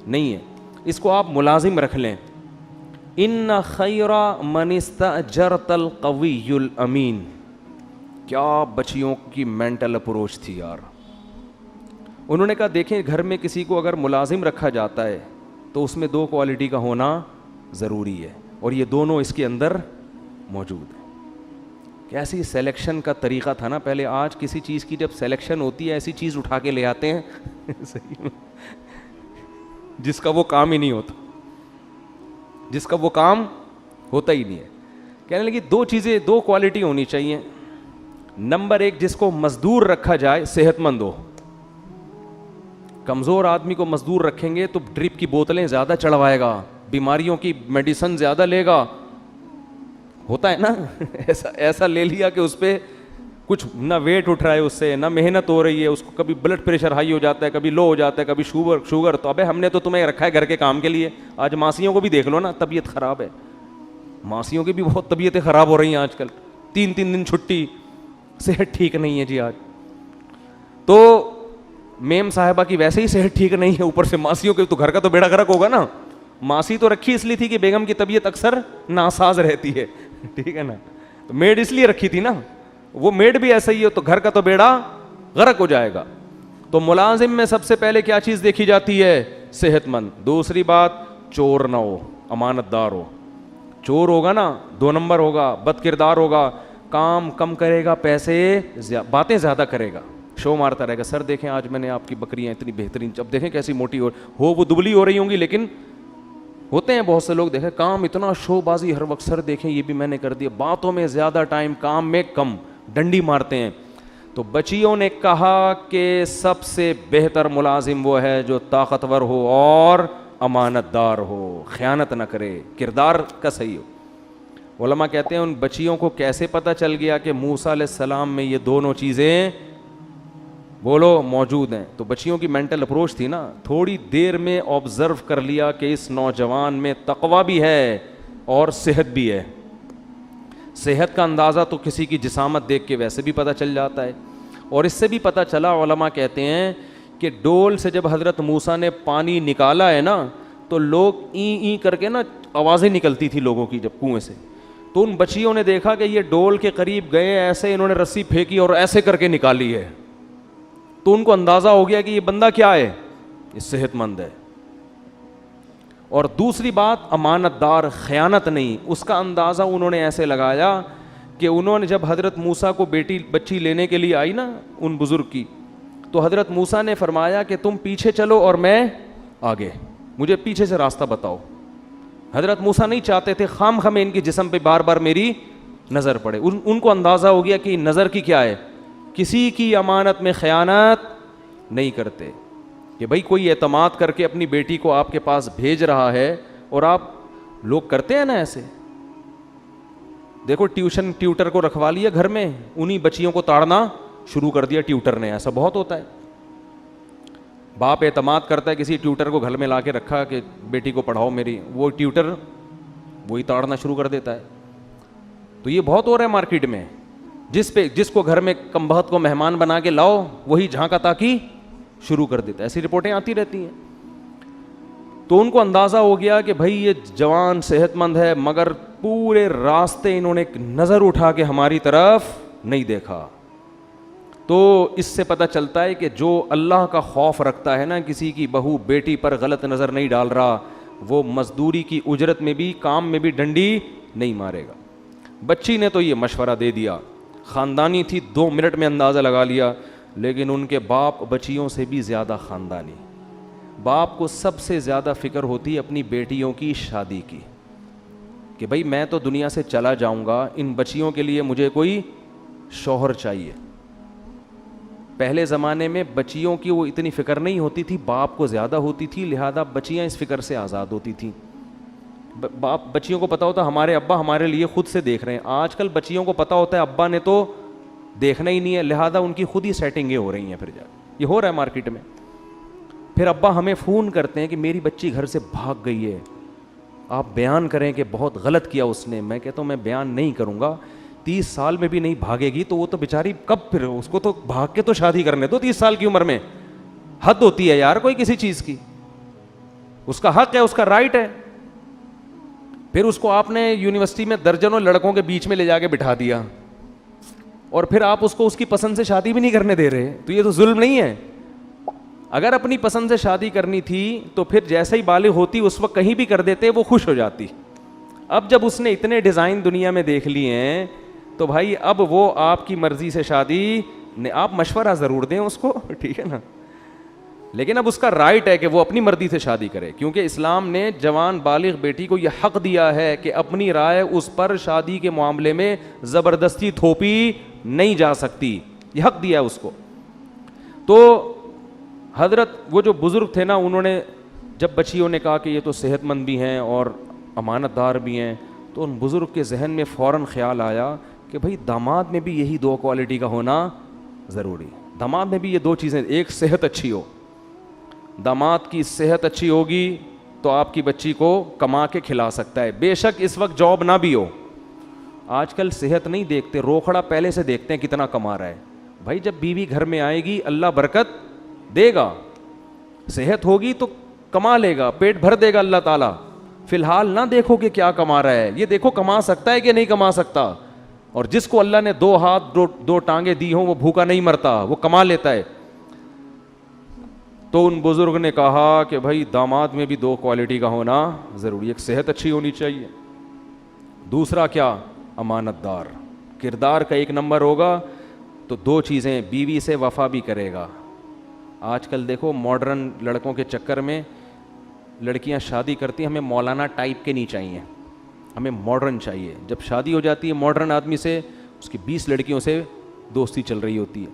نہیں ہے, اس کو آپ ملازم رکھ لیں. ان خیر من استاجرت القوی الامین. کیا بچیوں کی مینٹل اپروچ تھی یار. انہوں نے کہا دیکھیں گھر میں کسی کو اگر ملازم رکھا جاتا ہے تو اس میں 2 کوالٹی کا ہونا ضروری ہے, اور یہ دونوں اس کے اندر موجود ہیں. کیسی سلیکشن کا طریقہ تھا نا پہلے. آج کسی چیز کی جب سلیکشن ہوتی ہے ایسی چیز اٹھا کے لے آتے ہیں صحیح میں, جس کا وہ کام ہی نہیں ہوتا, جس کا وہ کام ہوتا ہی نہیں ہے. کہنے لگی 2 چیزیں, 2 کوالٹی ہونی چاہیے. نمبر 1, جس کو مزدور رکھا جائے صحت مند ہو. کمزور آدمی کو مزدور رکھیں گے تو ڈرپ کی بوتلیں زیادہ چڑھوائے گا, بیماریوں کی میڈیسن زیادہ لے گا. ہوتا ہے نا ایسا لے لیا کہ اس پہ کچھ نہ ویٹ اٹھ رہا ہے, اس سے نہ محنت ہو رہی ہے, اس کو کبھی بلڈ پریشر ہائی ہو جاتا ہے, کبھی لو ہو جاتا ہے, کبھی شوگر. تو ابے ہم نے تو تمہیں رکھا ہے گھر کے کام کے لیے. آج ماسیوں کو بھی دیکھ لو نا, طبیعت خراب ہے, ماسیوں کی بھی بہت طبیعتیں خراب ہو رہی ہیں آج کل. 3 دن چھٹی, صحت ٹھیک نہیں ہے جی آج. تو میم صاحبہ کی ویسے ہی صحت ٹھیک نہیں ہے, اوپر سے ماسیوں کے, تو گھر کا تو بیڑا غرق ہوگا نا. ماسی تو رکھی اس لیے تھی کہ بیگم کی طبیعت اکثر ناساز رہتی ہے, ٹھیک ہے نا. تو میڈ اس لیے رکھی تھی نا, وہ میڈ بھی ایسا ہی ہو تو گھر کا تو بیڑا غرق ہو جائے گا. تو ملازم میں سب سے پہلے کیا چیز دیکھی جاتی ہے؟ صحت مند. دوسری بات, چور نہ ہو, امانت دار ہو. چور ہوگا نا 2 نمبر ہوگا, بد کردار ہوگا, کام کم کرے گا, پیسے باتیں زیادہ کرے گا, شو مارتا رہے گا. سر دیکھیں آج میں نے آپ کی بکریاں اتنی بہترین, اب دیکھیں کیسی موٹی ہو وہ دبلی ہو رہی ہوں گی, لیکن ہوتے ہیں بہت سے لوگ, دیکھیں کام اتنا شو بازی ہر وقت, سر دیکھیں یہ بھی میں نے کر دیا. باتوں میں زیادہ ٹائم, کام میں کم, ڈنڈی مارتے ہیں. تو بچیوں نے کہا کہ سب سے بہتر ملازم وہ ہے جو طاقتور ہو اور امانت دار ہو, خیانت نہ کرے, کردار کا صحیح ہو. علماء کہتے ہیں ان بچیوں کو کیسے پتہ چل گیا کہ موسیٰ علیہ السلام میں یہ دونوں چیزیں بولو موجود ہیں؟ تو بچیوں کی مینٹل اپروچ تھی نا, تھوڑی دیر میں آبزرو کر لیا کہ اس نوجوان میں تقویٰ بھی ہے اور صحت بھی ہے. صحت کا اندازہ تو کسی کی جسامت دیکھ کے ویسے بھی پتہ چل جاتا ہے. اور اس سے بھی پتہ چلا, علماء کہتے ہیں کہ ڈول سے جب حضرت موسیٰ نے پانی نکالا ہے نا تو لوگ این کر کے نا آوازیں نکلتی تھی لوگوں کی جب کنویں سے. تو ان بچیوں نے دیکھا کہ یہ ڈول کے قریب گئے, ایسے انہوں نے رسی پھینکی اور ایسے کر کے نکالی ہے. تو ان کو اندازہ ہو گیا کہ یہ بندہ کیا ہے, یہ صحت مند ہے. اور دوسری بات, امانت دار, خیانت نہیں. اس کا اندازہ انہوں نے ایسے لگایا کہ انہوں نے جب حضرت موسیٰ کو بچی لینے کے لیے آئی نا ان بزرگ کی, تو حضرت موسیٰ نے فرمایا کہ تم پیچھے چلو اور میں آگے, مجھے پیچھے سے راستہ بتاؤ. حضرت موسیٰ نہیں چاہتے تھے خام خام ان کے جسم پہ بار بار میری نظر پڑے. ان کو اندازہ ہو گیا کہ نظر کی کیا ہے, کسی کی امانت میں خیانت نہیں کرتے. کہ بھائی کوئی اعتماد کر کے اپنی بیٹی کو آپ کے پاس بھیج رہا ہے, اور آپ لوگ کرتے ہیں نا ایسے. دیکھو ٹیوٹر کو رکھوا لیا گھر میں, انہی بچیوں کو تاڑنا شروع کر دیا ٹیوٹر نے. ایسا بہت ہوتا ہے. باپ اعتماد کرتا ہے کسی ٹیوٹر کو گھر میں لا کے رکھا کہ بیٹی کو پڑھاؤ میری, وہ ٹیوٹر وہی تاڑنا شروع کر دیتا ہے. تو یہ بہت ہو رہا ہے مارکیٹ میں. جس کو گھر میں کم بخت کو مہمان بنا کے لاؤ وہی جھانکا تاکی شروع کر دیتا ہے. ایسی رپورٹیں آتی رہتی ہیں. تو ان کو اندازہ ہو گیا کہ بھائی یہ جوان صحت مند ہے, مگر پورے راستے انہوں نے ایک نظر اٹھا کے ہماری طرف نہیں دیکھا. تو اس سے پتہ چلتا ہے کہ جو اللہ کا خوف رکھتا ہے نا, کسی کی بہو بیٹی پر غلط نظر نہیں ڈال رہا, وہ مزدوری کی اجرت میں بھی, کام میں بھی ڈنڈی نہیں مارے گا. بچی نے تو یہ مشورہ دے دیا, خاندانی تھی, 2 منٹ میں اندازہ لگا لیا. لیکن ان کے باپ بچیوں سے بھی زیادہ خاندانی. باپ کو سب سے زیادہ فکر ہوتی اپنی بیٹیوں کی شادی کی. کہ بھائی میں تو دنیا سے چلا جاؤں گا, ان بچیوں کے لیے مجھے کوئی شوہر چاہیے. پہلے زمانے میں بچیوں کی وہ اتنی فکر نہیں ہوتی تھی, باپ کو زیادہ ہوتی تھی, لہذا بچیاں اس فکر سے آزاد ہوتی تھیں. باپ بچیوں کو پتہ ہوتا ہمارے ابا ہمارے لیے خود سے دیکھ رہے ہیں. آج کل بچیوں کو پتہ ہوتا ہے ابا نے تو دیکھنا ہی نہیں ہے, لہذا ان کی خود ہی سیٹنگیں ہو رہی ہیں. پھر یہ ہو رہا ہے مارکیٹ میں. پھر ابا ہمیں فون کرتے ہیں کہ میری بچی گھر سے بھاگ گئی ہے, آپ بیان کریں کہ بہت غلط کیا اس نے. میں کہتا ہوں میں بیان نہیں کروں گا, 30 سال میں بھی نہیں بھاگے گی تو وہ تو بیچاری کب, پھر اس کو تو بھاگ کے تو شادی کرنے دو 30 سال کی عمر میں. حد ہوتی ہے یار کوئی کسی چیز کی, اس کا حق ہے, اس کا رائٹ ہے. پھر اس کو آپ نے یونیورسٹی میں درجنوں لڑکوں کے بیچ میں لے جا کے بٹھا دیا, اور پھر آپ اس کو اس کی پسند سے شادی بھی نہیں کرنے دے رہے, تو یہ تو ظلم نہیں ہے؟ اگر اپنی پسند سے شادی کرنی تھی تو پھر جیسے ہی بالغ ہوتی اس وقت کہیں بھی کر دیتے, وہ خوش ہو جاتی. اب جب اس نے اتنے ڈیزائن دنیا میں دیکھ لیے ہیں تو بھائی اب وہ آپ کی مرضی سے شادی, آپ مشورہ ضرور دیں اس کو, ٹھیک ہے نا, لیکن اب اس کا رائٹ ہے کہ وہ اپنی مرضی سے شادی کرے, کیونکہ اسلام نے جوان بالغ بیٹی کو یہ حق دیا ہے کہ اپنی رائے اس پر شادی کے معاملے میں زبردستی تھوپی نہیں جا سکتی, یہ حق دیا ہے اس کو. تو حضرت وہ جو بزرگ تھے نا, انہوں نے جب بچیوں نے کہا کہ یہ تو صحت مند بھی ہیں اور امانت دار بھی ہیں, تو ان بزرگ کے ذہن میں فوراً خیال آیا کہ بھائی داماد میں بھی یہی 2 کوالٹی کا ہونا ضروری. داماد میں بھی یہ 2 چیزیں, ایک صحت اچھی ہو, داماد کی صحت اچھی ہوگی تو آپ کی بچی کو کما کے کھلا سکتا ہے, بے شک اس وقت جاب نہ بھی ہو. آج کل صحت نہیں دیکھتے, روکھڑا پہلے سے دیکھتے ہیں کتنا کما رہا ہے. بھائی جب بیوی گھر میں آئے گی اللہ برکت دے گا, صحت ہوگی تو کما لے گا, پیٹ بھر دے گا اللہ تعالیٰ. فی الحال نہ دیکھو کہ کیا کما رہا ہے, یہ دیکھو کما سکتا ہے کہ نہیں کما سکتا. اور جس کو اللہ نے 2 ہاتھ 2 ٹانگیں دی ہوں وہ بھوکا نہیں مرتا, وہ کما لیتا ہے. تو ان بزرگ نے کہا کہ بھائی داماد میں بھی 2 کوالٹی کا ہونا ضروری, ایک صحت اچھی ہونی چاہیے, دوسرا کیا, امانت دار. کردار کا 1 نمبر ہوگا تو 2 چیزیں, بیوی سے وفا بھی کرے گا. آج کل دیکھو ماڈرن لڑکوں کے چکر میں لڑکیاں شادی کرتی ہیں, ہمیں مولانا ٹائپ کے نہیں چاہیے, ہمیں ماڈرن چاہیے. جب شادی ہو جاتی ہے ماڈرن آدمی سے, اس کی 20 لڑکیوں سے دوستی چل رہی ہوتی ہے,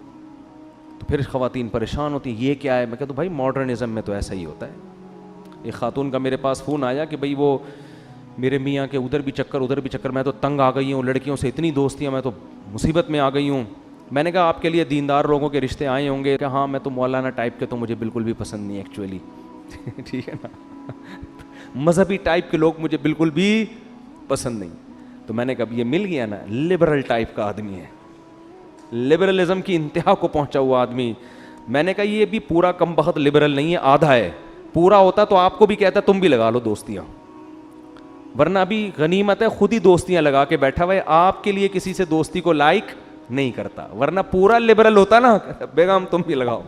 تو پھر خواتین پریشان ہوتی ہیں یہ کیا ہے. میں کہتا ہوں بھائی ماڈرنزم میں تو ایسا ہی ہوتا ہے. ایک خاتون کا میرے پاس فون آیا کہ بھائی وہ میرے میاں کے ادھر بھی چکر, میں تو تنگ آ گئی ہوں, لڑکیوں سے اتنی دوستیاں, میں تو مصیبت میں آ گئی ہوں. میں نے کہا آپ کے لیے دیندار لوگوں کے رشتے آئے ہوں گے, کہ ہاں میں تو مولانا ٹائپ کے تو مجھے بالکل بھی پسند نہیں ایکچولی, ٹھیک ہے نا, مذہبی ٹائپ کے لوگ مجھے بالکل بھی پسند نہیں. تو میں نے کہا یہ مل گیا نا, لبرل ٹائپ کا آدمی ہے, لبرلزم کی انتہا کو پہنچا ہوا آدمی. میں نے کہا یہ بھی پورا کم بخت لبرل نہیں ہے, آدھا ہے. پورا ہوتا تو آپ کو بھی کہتا تم بھی لگا لو دوستیاں, ورنہ ابھی غنیمت ہے خود ہی دوستیاں لگا کے بیٹھا ہوا ہے, آپ کے لیے کسی سے دوستی کو لائک نہیں کرتا, ورنہ پورا لبرل ہوتا نا, بیگم تم بھی لگاؤ.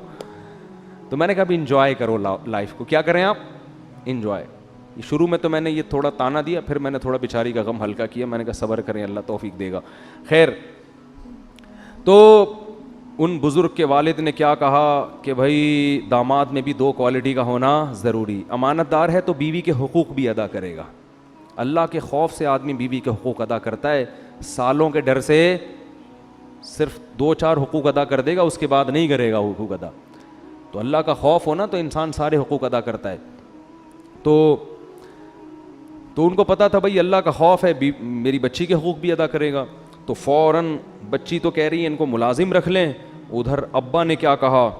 تو میں نے کہا ابھی انجوائے کرو لائف کو. کیا کریں آپ, انجوائے. شروع میں تو میں نے یہ تھوڑا تانا دیا, پھر میں نے تھوڑا بیچاری کا غم ہلکا کیا, میں نے کہا صبر کریں اللہ توفیق دے گا. خیر, تو ان بزرگ کے والد نے کیا کہا کہ بھائی داماد میں بھی 2 کوالٹی کا ہونا ضروری. امانت دار ہے تو بیوی کے حقوق بھی ادا کرے گا. اللہ کے خوف سے آدمی بیوی کے حقوق ادا کرتا ہے, سالوں کے ڈر سے صرف 2-4 حقوق ادا کر دے گا, اس کے بعد نہیں کرے گا حقوق ادا. تو اللہ کا خوف ہونا تو انسان سارے حقوق ادا کرتا ہے. تو ان کو پتا تھا بھائی اللہ کا خوف ہے, میری بچی کے حقوق بھی ادا کرے گا. تو فوراً بچی تو کہہ رہی ہے ان کو ملازم رکھ لیں. ادھر ابا نے کیا کہا,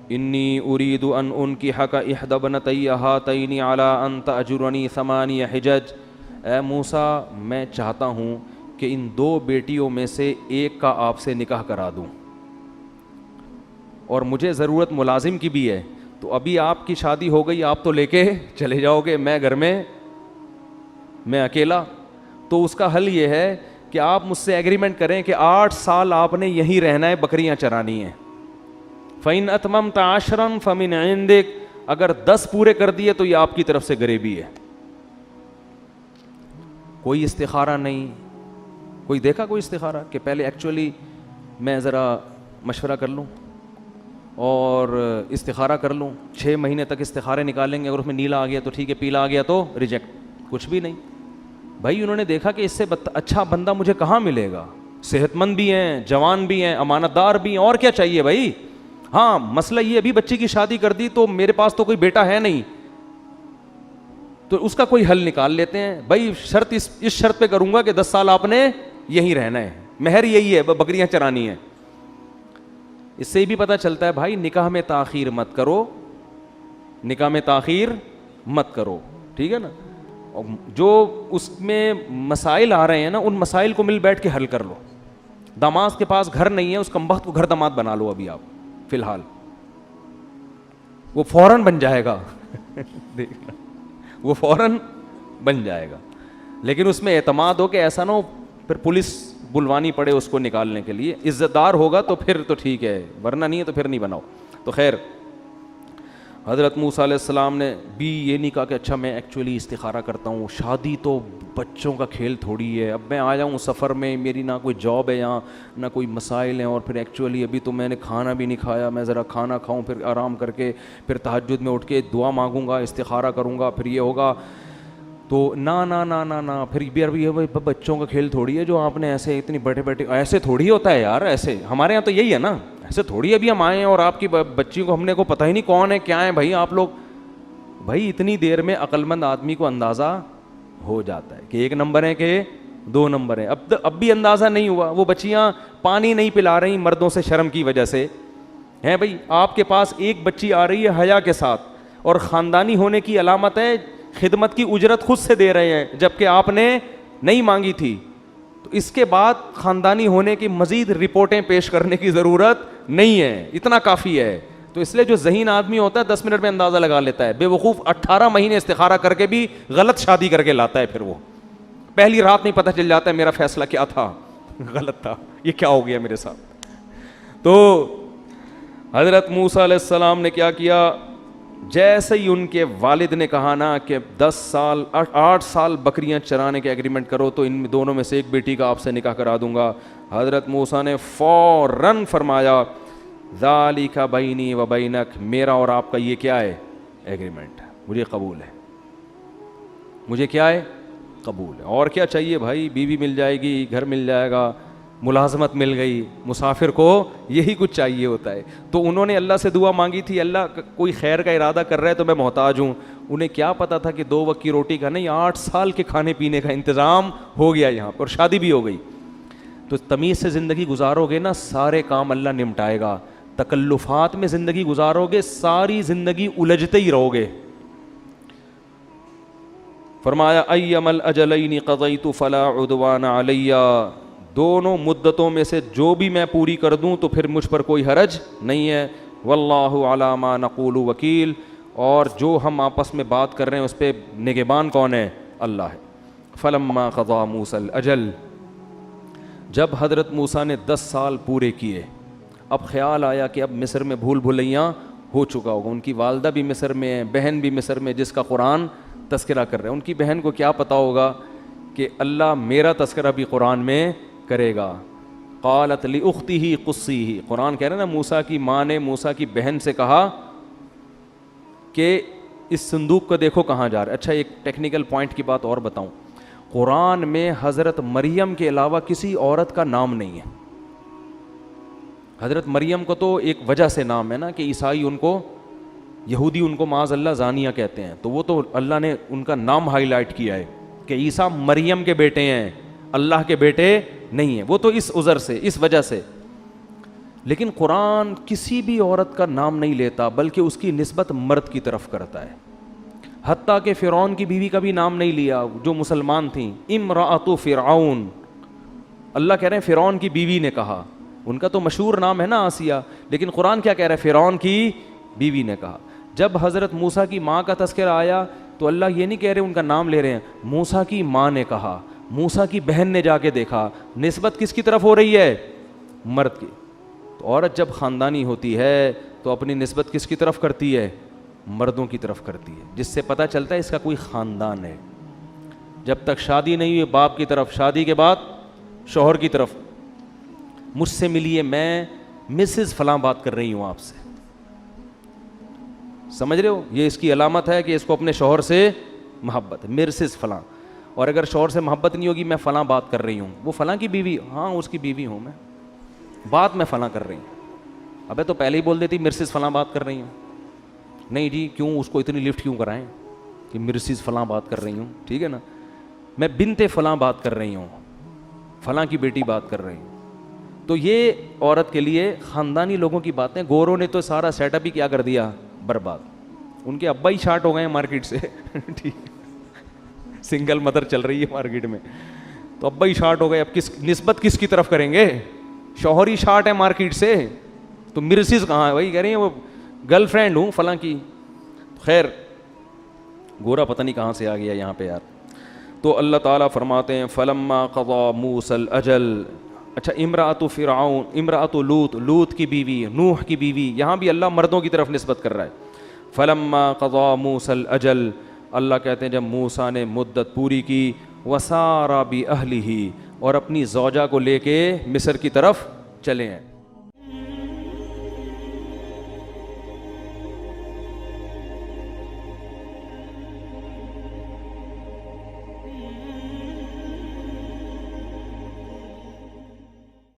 انی ارید ان انکحک احدی ابنتی ہاتین علی ان تأجرنی 8 حجج. اے موسیٰ میں چاہتا ہوں کہ ان 2 بیٹیوں میں سے ایک کا آپ سے نکاح کرا دوں, اور مجھے ضرورت ملازم کی بھی ہے. تو ابھی آپ کی شادی ہو گئی, آپ تو لے کے چلے جاؤ گے, میں گھر میں اکیلا. تو اس کا حل یہ ہے کہ آپ مجھ سے ایگریمنٹ کریں کہ 8 سال آپ نے یہیں رہنا ہے, بکریاں چرانی ہیں. فَإِنْ أَتْمَمْتَ عَشْرًا فَمِنْ عِنْدِكَ, اگر 10 پورے کر دیے تو یہ آپ کی طرف سے غریبی ہے. کوئی استخارہ نہیں, کوئی دیکھا کوئی استخارہ کہ پہلے ایکچولی میں ذرا مشورہ کر لوں اور استخارہ کر لوں, 6 مہینے تک استخارے نکالیں گے, اگر اس میں نیلا آ گیا تو ٹھیک ہے, پیلا آ گیا تو ریجیکٹ. کچھ بھی نہیں. بھائی انہوں نے دیکھا کہ اس سے اچھا بندہ مجھے کہاں ملے گا, صحت مند بھی ہیں, جوان بھی ہیں, امانت دار بھی ہیں, اور کیا چاہیے بھائی. ہاں مسئلہ یہ, ابھی بچی کی شادی کر دی تو میرے پاس تو کوئی بیٹا ہے نہیں, تو اس کا کوئی حل نکال لیتے ہیں. بھائی شرط اس شرط پہ کروں گا کہ 10 سال آپ نے یہیں رہنا ہے, مہر یہی ہے, بکریاں چرانی ہیں. اس سے بھی پتہ چلتا ہے بھائی نکاح میں تاخیر مت کرو, نکاح میں تاخیر مت کرو, ٹھیک ہے نا. جو اس میں مسائل آ رہے ہیں نا, ان مسائل کو مل بیٹھ کے حل کر لو. داماد کے پاس گھر نہیں ہے, اس کمبخت کو گھر داماد بنا لو ابھی آپ فی الحال, وہ فوراً بن جائے گا دیکھنا, وہ فوراً بن جائے گا. لیکن اس میں اعتماد ہو کہ ایسا نہ ہو پھر پولیس بلوانی پڑے اس کو نکالنے کے لیے. عزت دار ہوگا تو پھر تو ٹھیک ہے, ورنہ نہیں ہے تو پھر نہیں بناؤ. تو خیر حضرت موسیٰ علیہ السلام نے بھی یہ نہیں کہا کہ اچھا میں ایکچولی استخارہ کرتا ہوں, شادی تو بچوں کا کھیل تھوڑی ہے, اب میں آ جاؤں سفر میں, میری نہ کوئی جاب ہے یہاں نہ کوئی مسائل ہیں, اور پھر ایکچولی ابھی تو میں نے کھانا بھی نہیں کھایا, میں ذرا کھانا کھاؤں پھر آرام کر کے پھر تہجد میں اٹھ کے دعا مانگوں گا, استخارہ کروں گا, پھر یہ ہوگا. تو نہ پھر بھی بچوں کا کھیل تھوڑی ہے جو آپ نے ایسے اتنی بیٹھے ایسے تھوڑی ہوتا ہے یار, ایسے ہمارے یہاں تو یہی ہے نا, ایسے تھوڑی ابھی ہم آئے ہیں اور آپ کی بچیوں کو ہم نے کو پتہ ہی نہیں کون ہے کیا ہے. بھائی آپ لوگ, بھائی اتنی دیر میں عقل مند آدمی کو اندازہ ہو جاتا ہے کہ 1 نمبر ہے کہ 2 نمبر ہے. اب بھی اندازہ نہیں ہوا, وہ بچیاں پانی نہیں پلا رہی مردوں سے شرم کی وجہ سے ہیں. بھائی آپ کے پاس ایک بچی آ رہی ہے حیا کے ساتھ, اور خاندانی ہونے کی علامت ہے خدمت کی اجرت خود سے دے رہے ہیں جبکہ آپ نے نہیں مانگی تھی, تو اس کے بعد خاندانی ہونے کی مزید رپورٹیں پیش کرنے کی ضرورت نہیں ہے, اتنا کافی ہے. تو اس لیے جو ذہین آدمی ہوتا ہے 10 منٹ میں اندازہ لگا لیتا ہے, بے وقوف 18 مہینے استخارہ کر کے بھی غلط شادی کر کے لاتا ہے, پھر وہ پہلی رات نہیں پتہ چل جاتا ہے میرا فیصلہ کیا تھا, غلط تھا, یہ کیا ہو گیا میرے ساتھ. تو حضرت موسیٰ علیہ السلام نے کیا کیا, جیسے ہی ان کے والد نے کہا نا کہ 8 سال بکریاں چرانے کے ایگریمنٹ کرو تو ان دونوں میں سے ایک بیٹی کا آپ سے نکاح کرا دوں گا, حضرت موسیٰ نے فوراً فرمایا ذالک بینی و بینک, میرا اور آپ کا یہ کیا ہے ایگریمنٹ, مجھے قبول ہے, مجھے کیا ہے قبول ہے. اور کیا چاہیے بھائی, بیوی مل جائے گی, گھر مل جائے گا, ملازمت مل گئی, مسافر کو یہی کچھ چاہیے ہوتا ہے. تو انہوں نے اللہ سے دعا مانگی تھی, اللہ کوئی خیر کا ارادہ کر رہا ہے تو میں محتاج ہوں. انہیں کیا پتا تھا کہ 2 وقت کی روٹی کا نہیں, 8 سال کے کھانے پینے کا انتظام ہو گیا یہاں پر, اور شادی بھی ہو گئی. تو تمیز سے زندگی گزارو گے نا, سارے کام اللہ نمٹائے گا. تکلفات میں زندگی گزارو گے, ساری زندگی الجھتے ہی رہو گے. فرمایا ایم الاجلین قضیت فلا عدوان علی, دونوں مدتوں میں سے جو بھی میں پوری کر دوں تو پھر مجھ پر کوئی حرج نہیں ہے. واللہ علی ما نقول وکیل, اور جو ہم آپس میں بات کر رہے ہیں اس پہ نگہبان کون ہے, اللہ ہے. فلما قضا موسیٰ الاجل, جب حضرت موسیٰ نے 10 سال پورے کیے, اب خیال آیا کہ اب مصر میں بھول بھلیاں ہو چکا ہوگا. ان کی والدہ بھی مصر میں ہے, بہن بھی مصر میں, جس کا قرآن تذکرہ کر رہے ہیں. ان کی بہن کو کیا پتا ہوگا کہ اللہ میرا تذکرہ بھی قرآن میں کرے گا. قالت لاختہ قصیہ, قرآن کہہ رہے ہیں نا, موسیٰ کی ماں نے موسیٰ کی بہن سے کہا کہ اس صندوق کو دیکھو کہاں جا رہا ہے. اچھا ایک ٹیکنیکل پوائنٹ کی بات اور بتاؤں, قرآن میں حضرت مریم کے علاوہ کسی عورت کا نام نہیں ہے. حضرت مریم کو تو ایک وجہ سے نام ہے نا کہ عیسائی ان کو, یہودی ان کو معاذ اللہ زانیہ کہتے ہیں, تو وہ تو اللہ نے ان کا نام ہائی لائٹ کیا ہے کہ عیسیٰ مریم کے بیٹے ہیں, اللہ کے بیٹے نہیں ہیں. وہ تو اس عذر سے, اس وجہ سے. لیکن قرآن کسی بھی عورت کا نام نہیں لیتا بلکہ اس کی نسبت مرد کی طرف کرتا ہے. حتیٰ کہ فرعون کی بیوی کا بھی نام نہیں لیا جو مسلمان تھیں, امرأۃ فرعون. اللہ کہہ رہے ہیں فرعون کی بیوی نے کہا, ان کا تو مشہور نام ہے نا آسیہ, لیکن قرآن کیا کہہ رہا ہے, فرعون کی بیوی نے کہا. جب حضرت موسیٰ کی ماں کا تذکرہ آیا تو اللہ یہ نہیں کہہ رہے ان کا نام لے رہے ہیں, موسیٰ کی ماں نے کہا, موسیٰ کی بہن نے جا کے دیکھا. نسبت کس کی طرف ہو رہی ہے, مرد کی. تو عورت جب خاندانی ہوتی ہے تو اپنی نسبت کس کی طرف کرتی ہے, مردوں کی طرف کرتی ہے, جس سے پتہ چلتا ہے اس کا کوئی خاندان ہے. جب تک شادی نہیں ہوئی باپ کی طرف, شادی کے بعد شوہر کی طرف, مجھ سے ملیے, میں مسز فلاں بات کر رہی ہوں آپ سے. سمجھ رہے ہو, یہ اس کی علامت ہے کہ اس کو اپنے شوہر سے محبت ہے, مسز فلاں. اور اگر شوہر سے محبت نہیں ہوگی، میں فلاں بات کر رہی ہوں، وہ فلاں کی بیوی، ہاں اس کی بیوی ہوں میں، بات میں فلاں کر رہی ہوں. ابے تو پہلے ہی بول دیتی مرسز فلاں بات کر رہی ہوں. نہیں جی، کیوں اس کو اتنی لفٹ کیوں کرائیں کہ مرسز فلاں بات کر رہی ہوں، ٹھیک ہے نا، میں بنت فلاں بات کر رہی ہوں، فلاں کی بیٹی بات کر رہی ہوں. تو یہ عورت کے لیے خاندانی لوگوں کی باتیں. گوروں نے تو سارا سیٹ اپ ہی کیا کر دیا، برباد. ان کے ابا ہی شارٹ ہو گئے ہیں مارکیٹ سے ٹھیک، سنگل مدر چل رہی ہے مارکیٹ میں، تو ابا ہی شارٹ ہو گئے. اب نسبت کس کی طرف کریں گے؟ شوہر ہی شارٹ ہے مارکیٹ سے، تو مرسز کہاں ہے؟ وہی کہہ رہی ہیں وہ گرل فرینڈ ہوں فلاں کی. خیر گورا پتہ نہیں کہاں سے آ گیا یہاں پہ یار. تو اللہ تعالیٰ فرماتے ہیں فلما قضا موسیٰ الاجل. اچھا، امرأۃ فرعون، امرأۃ لوط، لوط کی بیوی، نوح کی بیوی، یہاں بھی اللہ مردوں کی طرف نسبت کر رہا ہے. فلما قضا موسیٰ الاجل، اللہ کہتے ہیں جب موسیٰ نے مدت پوری کی، وسارا بأہلہ، اور اپنی زوجہ کو لے کے مصر کی طرف چلے ہیں.